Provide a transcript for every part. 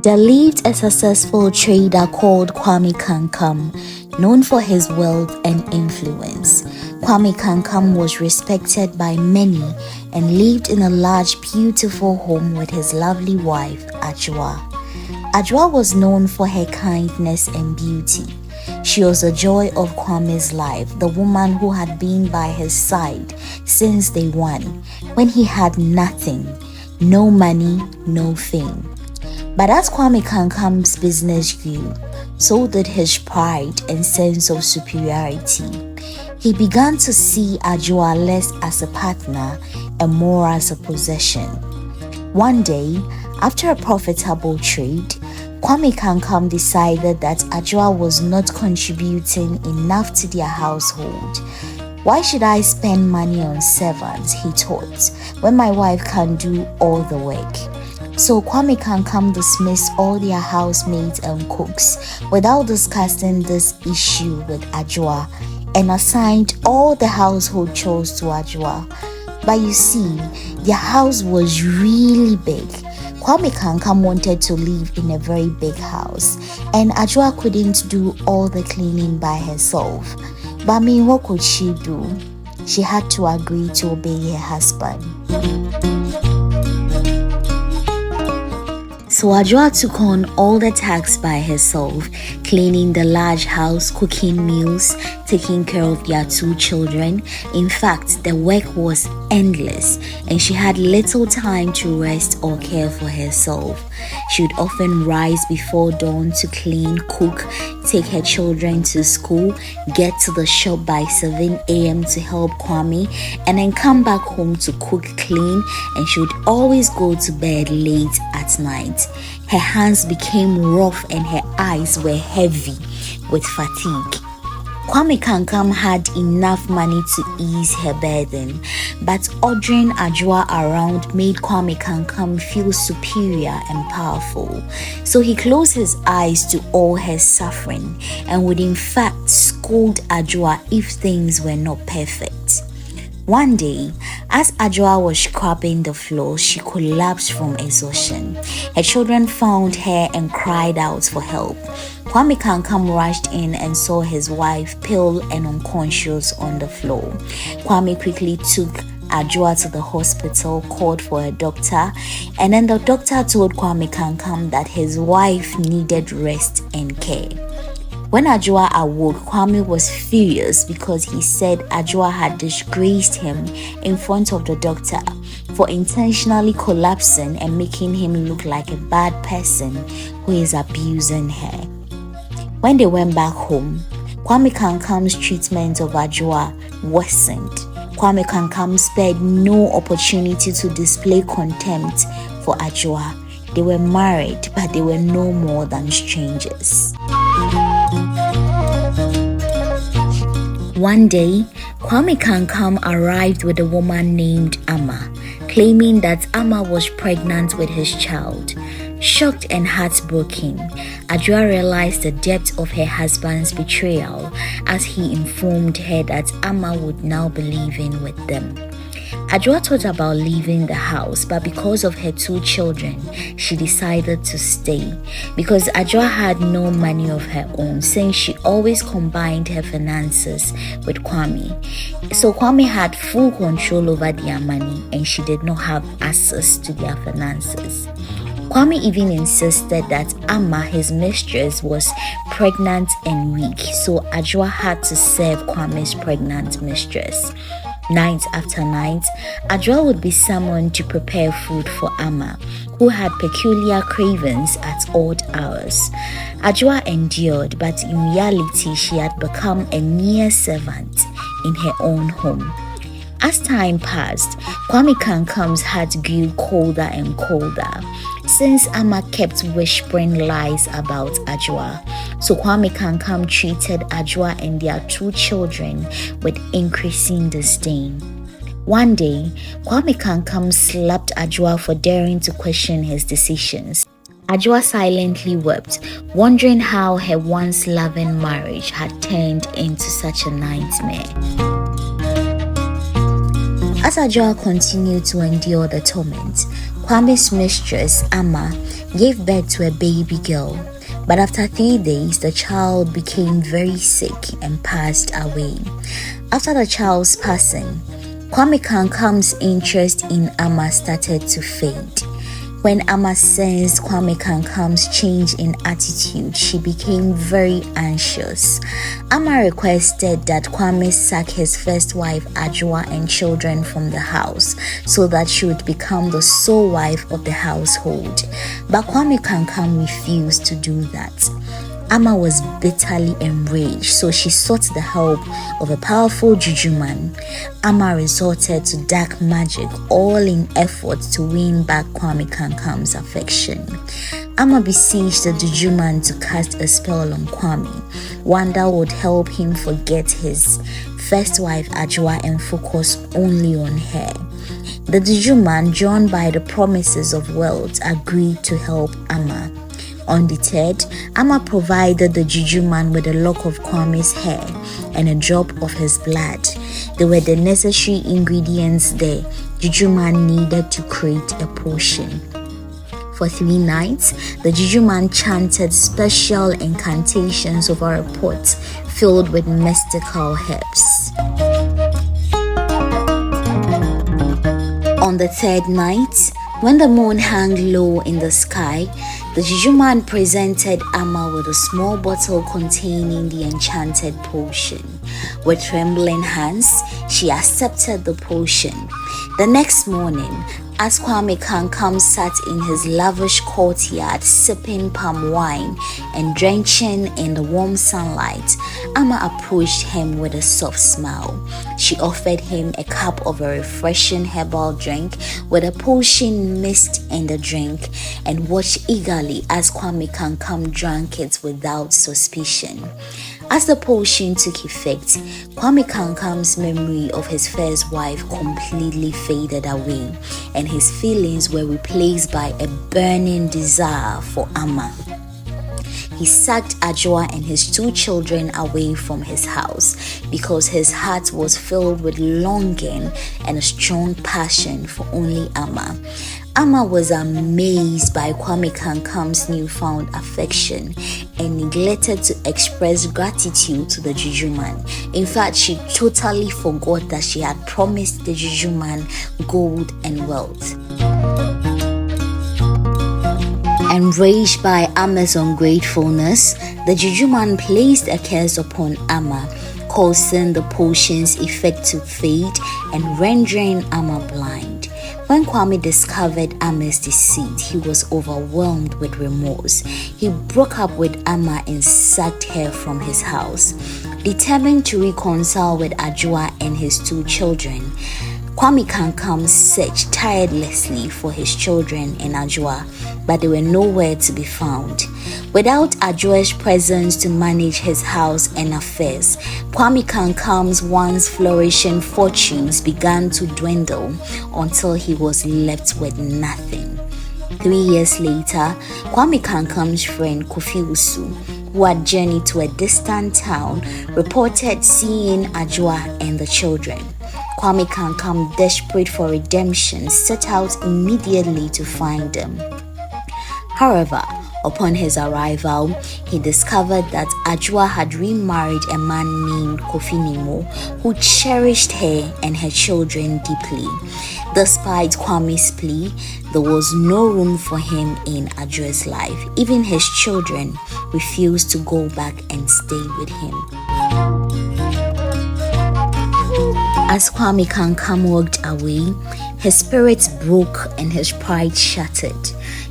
There lived a successful trader called Kwame Kankam, known for his wealth and influence. Kwame Kankam was respected by many and lived in a large, beautiful home with his lovely wife, Adwoa. Adwoa was known for her kindness and beauty. She was the joy of Kwame's life, the woman who had been by his side since day one, when he had nothing, no money, no fame. But as Kwame Kankam's business grew, so did his pride and sense of superiority. He began to see Adwoa less as a partner and more as a possession. One day, after a profitable trade, Kwame Kankam decided that Adwoa was not contributing enough to their household. Why should I spend money on servants, he thought, when my wife can do all the work? So Kwame Kankam dismissed all their housemaids and cooks without discussing this issue with Adwoa and assigned all the household chores to Adwoa. But you see, their house was really big. Kwame Kankam wanted to live in a very big house, and Adwoa couldn't do all the cleaning by herself. But I mean, what could she do? She had to agree to obey her husband. So Adwoa took on all the tasks by herself, cleaning the large house, cooking meals, taking care of their 2 children. In fact, the work was endless and she had little time to rest or care for herself. She would often rise before dawn to clean, cook, take her children to school, get to the shop by 7 a.m. to help Kwame, and then come back home to cook, clean, and she would always go to bed late at night. Her hands became rough and her eyes were heavy with fatigue. Kwame Kankam had enough money to ease her burden, but ordering Adwoa around made Kwame Kankam feel superior and powerful. So he closed his eyes to all her suffering and would in fact scold Adwoa if things were not perfect. One day, as Adwoa was scrubbing the floor, she collapsed from exhaustion. Her children found her and cried out for help. Kwame Kankam rushed in and saw his wife pale and unconscious on the floor. Kwame quickly took Adwoa to the hospital, called for a doctor, and then the doctor told Kwame Kankam that his wife needed rest and care. When Adwoa awoke, Kwame was furious because he said Adwoa had disgraced him in front of the doctor for intentionally collapsing and making him look like a bad person who is abusing her. When they went back home, Kwame Kankam's treatment of Adwoa worsened. Kwame Kankam spared no opportunity to display contempt for Adwoa. They were married, but they were no more than strangers. One day, Kwame Kankam arrived with a woman named Amma, claiming that Amma was pregnant with his child. Shocked and heartbroken, Adwoa realized the depth of her husband's betrayal as he informed her that Amma would now be living with them. Adwoa thought about leaving the house, but because of her 2 children, she decided to stay. Because Adwoa had no money of her own, since she always combined her finances with Kwame. So Kwame had full control over their money and she did not have access to their finances. Kwame even insisted that Amma, his mistress, was pregnant and weak, so Adwoa had to serve Kwame's pregnant mistress. Night after night, Adwoa would be summoned to prepare food for Amma, who had peculiar cravings at odd hours. Adwoa endured, but in reality she had become a mere servant in her own home. As time passed, Kwame Kankam's heart grew colder and colder, since Amma kept whispering lies about Adwoa. So Kwame Kankam treated Adwoa and their 2 children with increasing disdain. One day, Kwame Kankam slapped Adwoa for daring to question his decisions. Adwoa silently wept, wondering how her once loving marriage had turned into such a nightmare. As Adwoa continued to endure the torment, Kwame's mistress, Amma, gave birth to a baby girl. But after 3 days, the child became very sick and passed away. After the child's passing, Kwame Kankam's interest in Amma started to fade. When Amma sensed Kwame Kankam's change in attitude, she became very anxious. Amma requested that Kwame sack his first wife Adwoa and children from the house so that she would become the sole wife of the household. But Kwame Kankam refused to do that. Amma was bitterly enraged, so she sought the help of a powerful juju man. Amma resorted to dark magic, all in effort to win back Kwame Kankam's affection. Amma besieged the juju man to cast a spell on Kwame, one that would help him forget his first wife Adwoa and focus only on her. The juju man, drawn by the promises of wealth, agreed to help Amma. Undeterred, Amma provided the juju man with a lock of Kwame's hair and a drop of his blood. They were the necessary ingredients the juju man needed to create a potion. For 3 nights, the juju man chanted special incantations over a pot filled with mystical herbs. On the 3rd night, when the moon hung low in the sky, the juju man presented Amma with a small bottle containing the enchanted potion. With trembling hands, she accepted the potion. The next morning, as Kwame Kankam sat in his lavish courtyard sipping palm wine and drenching in the warm sunlight, Amma approached him with a soft smile. She offered him a cup of a refreshing herbal drink with a potion mixed in the drink and watched eagerly as Kwame Kankam drank it without suspicion. As the potion took effect, Kwame Kankam's memory of his first wife completely faded away, and his feelings were replaced by a burning desire for Amma. He sacked Adwoa and his 2 children away from his house because his heart was filled with longing and a strong passion for only Amma. Amma was amazed by Kwame Kankam's newfound affection and neglected to express gratitude to the juju man. In fact, she totally forgot that she had promised the juju man gold and wealth. Enraged by Amma's ungratefulness, the juju man placed a curse upon Amma, causing the potion's effect to fade and rendering Amma blind. When Kwame discovered Amma's deceit, he was overwhelmed with remorse. He broke up with Amma and sacked her from his house. Determined to reconcile with Adwoa and his 2 children, Kwame Kankam searched tirelessly for his children and Adwoa, but they were nowhere to be found. Without Adwoa's presence to manage his house and affairs, Kwame Kankam's once flourishing fortunes began to dwindle until he was left with nothing. 3 years later, Kwame Kankam's friend Kofi Usu, who had journeyed to a distant town, reported seeing Adwoa and the children. Kwame Kankam, desperate for redemption, set out immediately to find them. However, upon his arrival, he discovered that Adwoa had remarried a man named Kofi Nimo, who cherished her and her children deeply. Despite Kwame's plea, there was no room for him in Adwoa's life. Even his children refused to go back and stay with him. As Kwame Kankam walked away, his spirits broke and his pride shattered.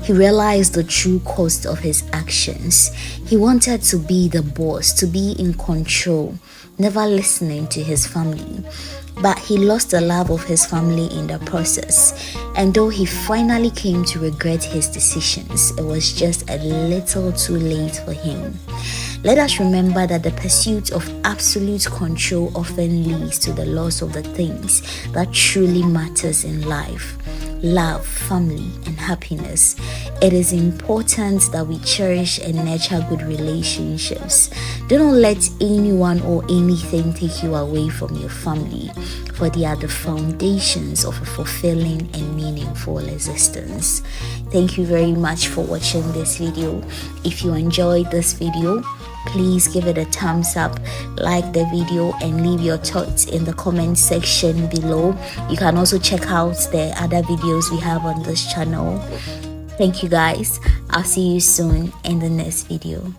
He realized the true cost of his actions. He wanted to be the boss, to be in control, never listening to his family. But he lost the love of his family in the process. And though he finally came to regret his decisions, it was just a little too late for him. Let us remember that the pursuit of absolute control often leads to the loss of the things that truly matters in life. love, family, and happiness. It is important that we cherish and nurture good relationships. Do not let anyone or anything take you away from your family, for they are the foundations of a fulfilling and meaningful existence. Thank you very much for watching this video. If you enjoyed this video, please give it a thumbs up, like the video, and leave your thoughts in the comment section below. You can also check out the other videos we have on this channel. Thank you guys. I'll see you soon in the next video.